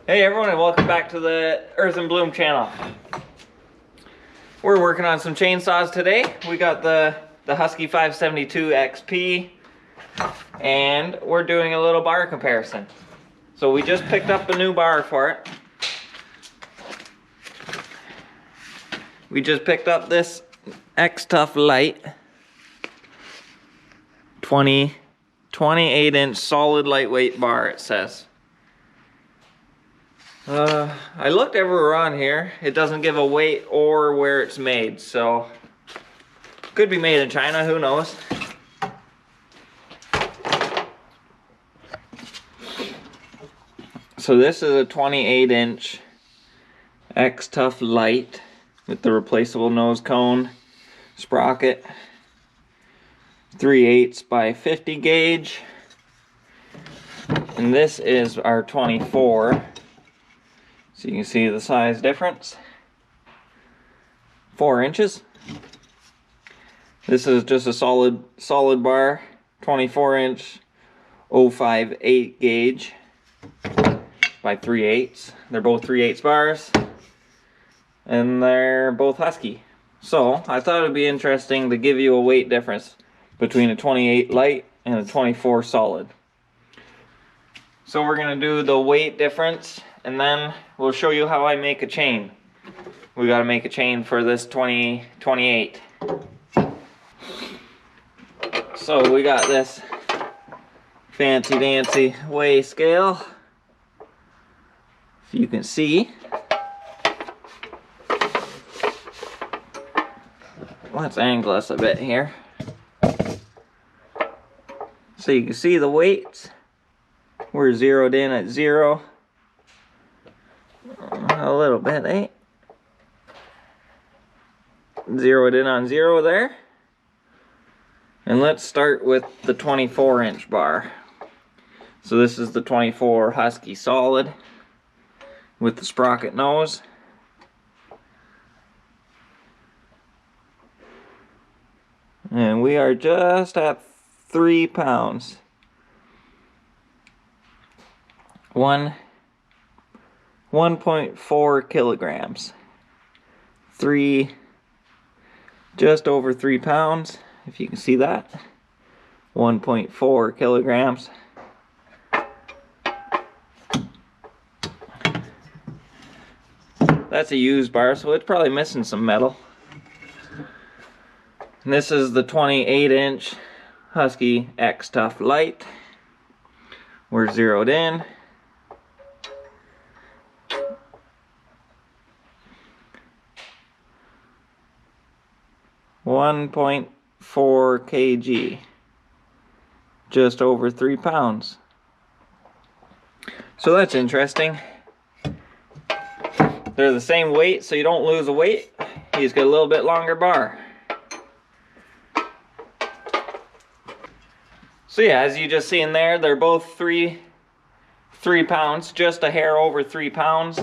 Hey everyone, and welcome back to the Earth and Bloom channel. We're working on some chainsaws today. We got the Husky 572 XP, and we're doing a little bar comparison. So we just picked up a new bar for it. We just picked up this X-Tough Light 28-inch solid lightweight bar, it says. I looked everywhere on here. It doesn't give a weight or where it's made, so could be made in China, who knows. So this is a 28-inch X-Tough Light with the replaceable nose cone, sprocket, 3/8 by 50 gauge, and this is our 24. So you can see the size difference. 4 inches. This is just a solid bar, 24-inch 0.58 gauge by 3/8. They're both 3/8 bars, and they're both Husky. So I thought it'd be interesting to give you a weight difference between a 28 light and a 24 solid. So we're gonna do the weight difference, and then we'll show you how I make a chain. We gotta make a chain for this 28. So we got this fancy dancy weigh scale. If you can see. Let's angle us a bit here. So you can see the weights. We're zeroed in at 0. A little bit, eh? Zeroed in on 0 there. And let's start with the 24-inch bar. So this is the 24 Husky solid with the sprocket nose. And we are just at 3 pounds. 1.4 kilograms. Just over 3 pounds, if you can see that. 1.4 kilograms. That's a used bar, so it's probably missing some metal. And this is the 28-inch Husky X-Tough Light. We're zeroed in. .4 kg, just over 3 pounds. So that's interesting. They're the same weight, so you don't lose a weight. You just get a little bit longer bar. So yeah, as you just see in there, they're both 3 pounds, just a hair over 3 pounds.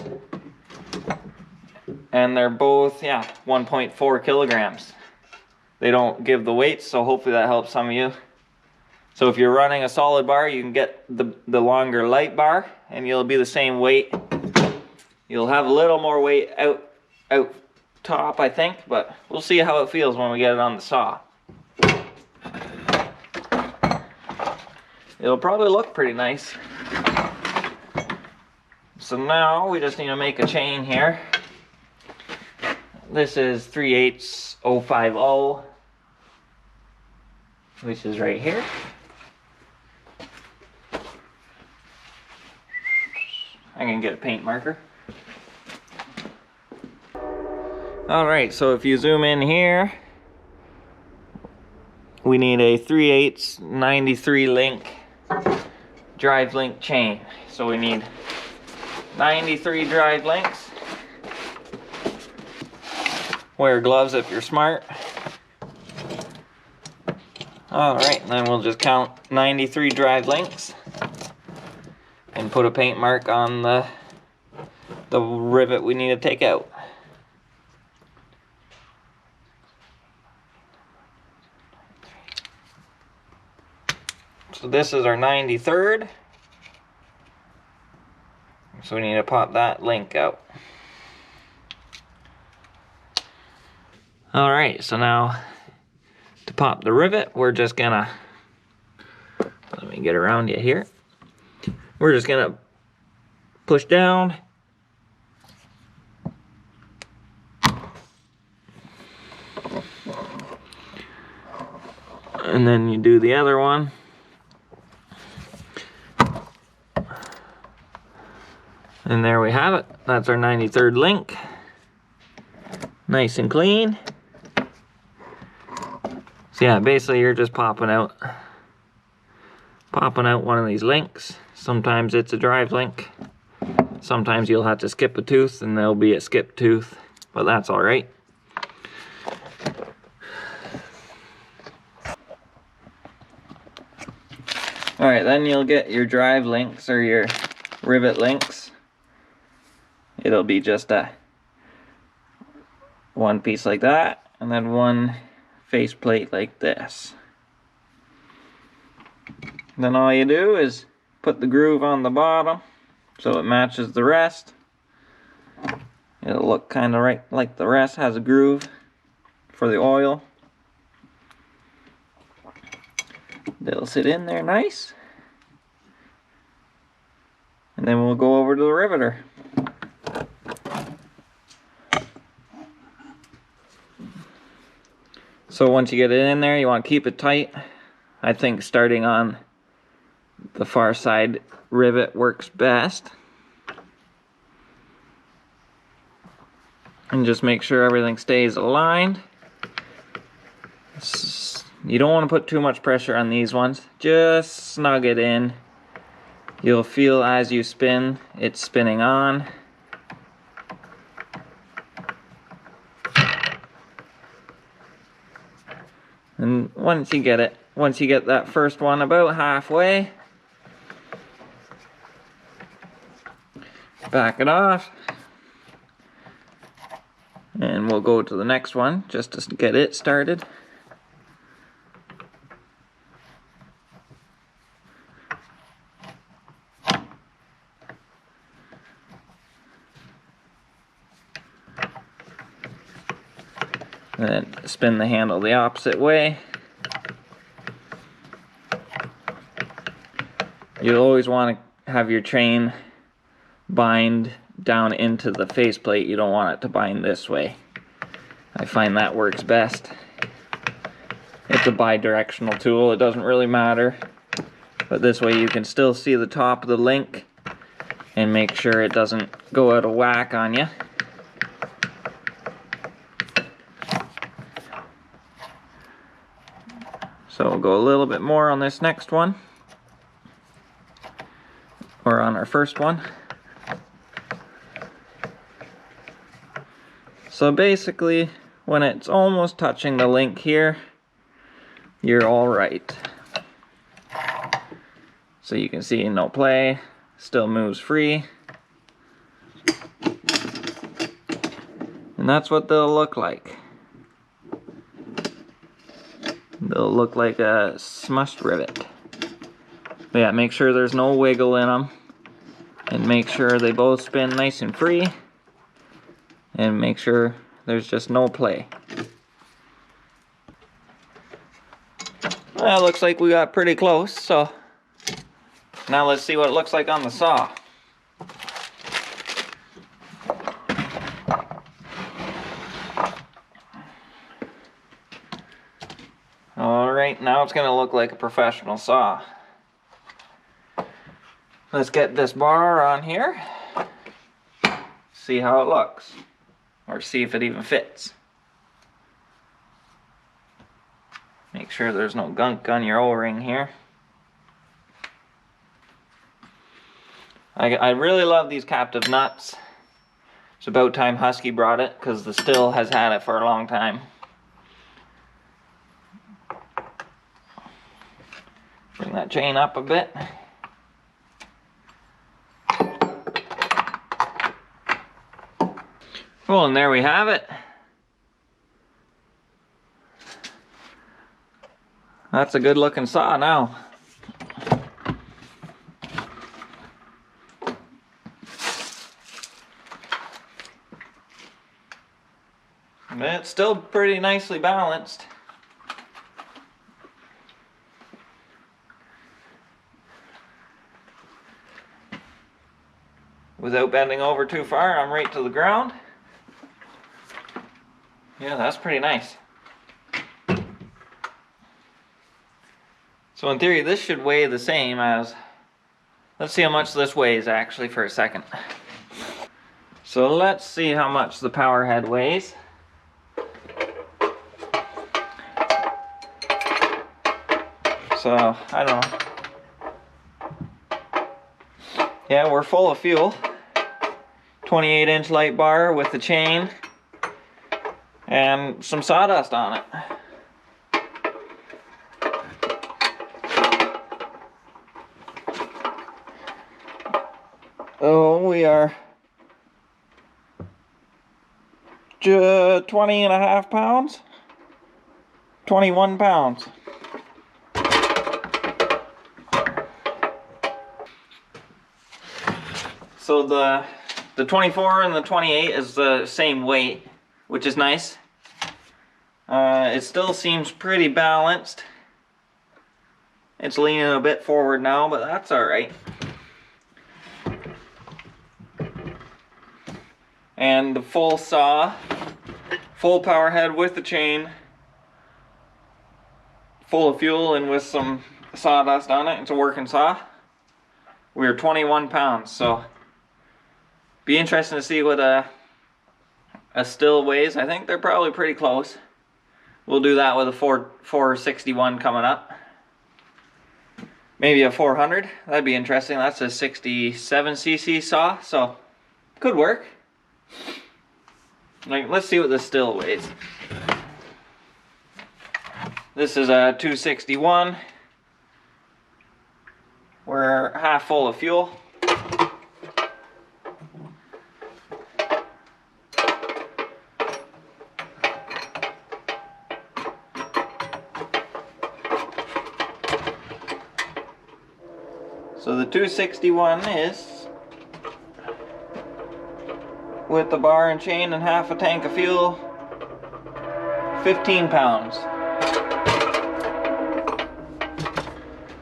And they're both, 1.4 kilograms. They don't give the weights, so hopefully that helps some of you. So if you're running a solid bar, you can get the longer light bar, and you'll be the same weight. You'll have a little more weight out top, I think, but we'll see how it feels when we get it on the saw. It'll probably look pretty nice. So now we just need to make a chain here. This is 3/8 050, which is right here. I can get a paint marker. Alright, so if you zoom in here, we need a 3/8 93 link drive link chain. So we need 93 drive links. Wear gloves if you're smart. Alright, then we'll just count 93 drive links and put a paint mark on the rivet we need to take out. So this is our 93rd. So we need to pop that link out. Alright, so now to pop the rivet, we're just gonna, let me get around you here. We're just gonna push down. And then you do the other one. And there we have it. That's our 93rd link. Nice and clean. So yeah, basically you're just popping out one of these links. Sometimes it's a drive link. Sometimes you'll have to skip a tooth and there'll be a skip tooth, but that's all right. All right, then you'll get your drive links or your rivet links. It'll be just a one piece like that, and then one faceplate like this. Then all you do is put the groove on the bottom so it matches the rest. It'll look kind of right like the rest has a groove for the oil. They'll sit in there nice. And then we'll go over to the riveter. So once you get it in there, you want to keep it tight. I think starting on the far side rivet works best. And just make sure everything stays aligned. You don't want to put too much pressure on these ones. Just snug it in. You'll feel as you spin, it's spinning on. And once you get that first one about halfway, back it off. And we'll go to the next one just to get it started. And then spin the handle the opposite way. You always want to have your chain bind down into the faceplate. You don't want it to bind this way. I find that works best. It's a bi-directional tool, it doesn't really matter. But this way you can still see the top of the link and make sure it doesn't go out of whack on you. So we'll go a little bit more on this next one, or on our first one. So basically, when it's almost touching the link here, you're all right. So you can see no play, still moves free. And that's what they'll look like. They'll look like a smushed rivet. But yeah, make sure there's no wiggle in them. And make sure they both spin nice and free. And make sure there's just no play. Well, it looks like we got pretty close, so now let's see what it looks like on the saw. Alright, now it's going to look like a professional saw. Let's get this bar on here, see how it looks, or see if it even fits. Make sure there's no gunk on your O-ring here. I really love these captive nuts. It's about time Husky brought it, because the Still has had it for a long time. Bring that chain up a bit. Well, and there we have it. That's a good looking saw now. It's still pretty nicely balanced. Without bending over too far, I'm right to the ground. Yeah, that's pretty nice. So in theory, this should weigh the same as, let's see how much this weighs actually for a second. So let's see how much the power head weighs. So, I don't know. Yeah, we're full of fuel. 28-inch light bar with the chain and some sawdust on it. Oh, we are 20.5 pounds, 21 pounds. So the 24 and the 28 is the same weight, which is nice. It still seems pretty balanced. It's leaning a bit forward now, but that's all right. And the full saw, full power head with the chain, full of fuel and with some sawdust on it. It's a working saw. We're 21 pounds, so be interesting to see what a still weighs. I think they're probably pretty close. We'll do that with a 461 coming up. Maybe a 400. That'd be interesting. That's a 67cc saw, so could work. Like, let's see what this still weighs. This is a 261. We're half full of fuel. So the 261 is, with the bar and chain and half a tank of fuel, 15 pounds.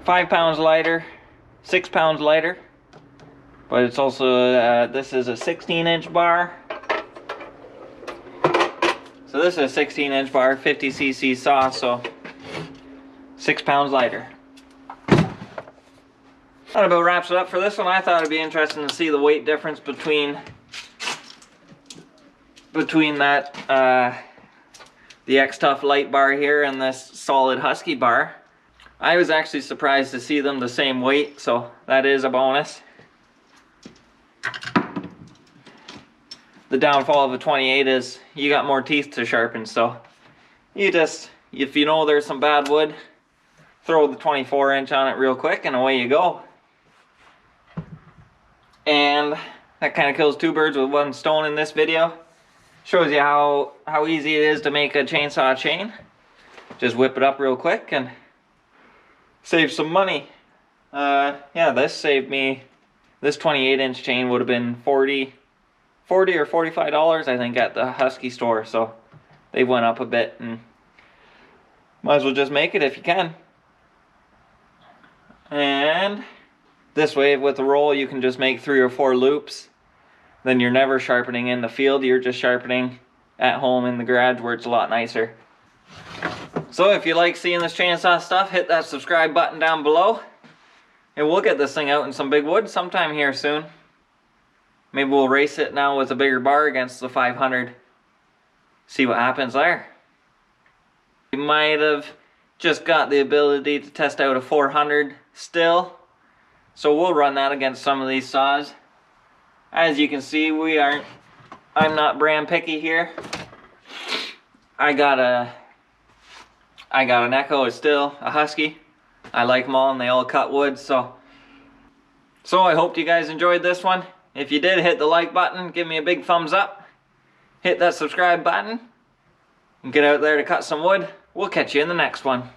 5 pounds lighter, 6 pounds lighter. But it's also, this is a 16-inch bar. So this is a 16-inch bar, 50cc saw, so 6 pounds lighter. That about wraps it up for this one. I thought it'd be interesting to see the weight difference between that the X-Tough light bar here and this solid Husky bar. I was actually surprised to see them the same weight, so that is a bonus. The downfall of a 28 is you got more teeth to sharpen, so you just, if you know there's some bad wood, throw the 24-inch on it real quick and away you go. And that kind of kills two birds with one stone in this video. Shows you how easy it is to make a chainsaw chain. Just whip it up real quick and save some money. Yeah, this saved me, this 28-inch chain would have been $40 or $45 I think at the Husky store, so they went up a bit, and might as well just make it if you can. And this way with the roll you can just make 3 or 4 loops. Then you're never sharpening in the field, you're just sharpening at home in the garage where it's a lot nicer. So if you like seeing this chainsaw stuff, hit that subscribe button down below. And we'll get this thing out in some big wood sometime here soon. Maybe we'll race it now with a bigger bar against the 500. See what happens there. We might have just got the ability to test out a 400 still. So we'll run that against some of these saws. As you can see, I'm not brand picky here. I got an Echo still, a Husky. I like them all and they all cut wood, so I hope you guys enjoyed this one. If you did, hit the like button, give me a big thumbs up. Hit that subscribe button and get out there to cut some wood. We'll catch you in the next one.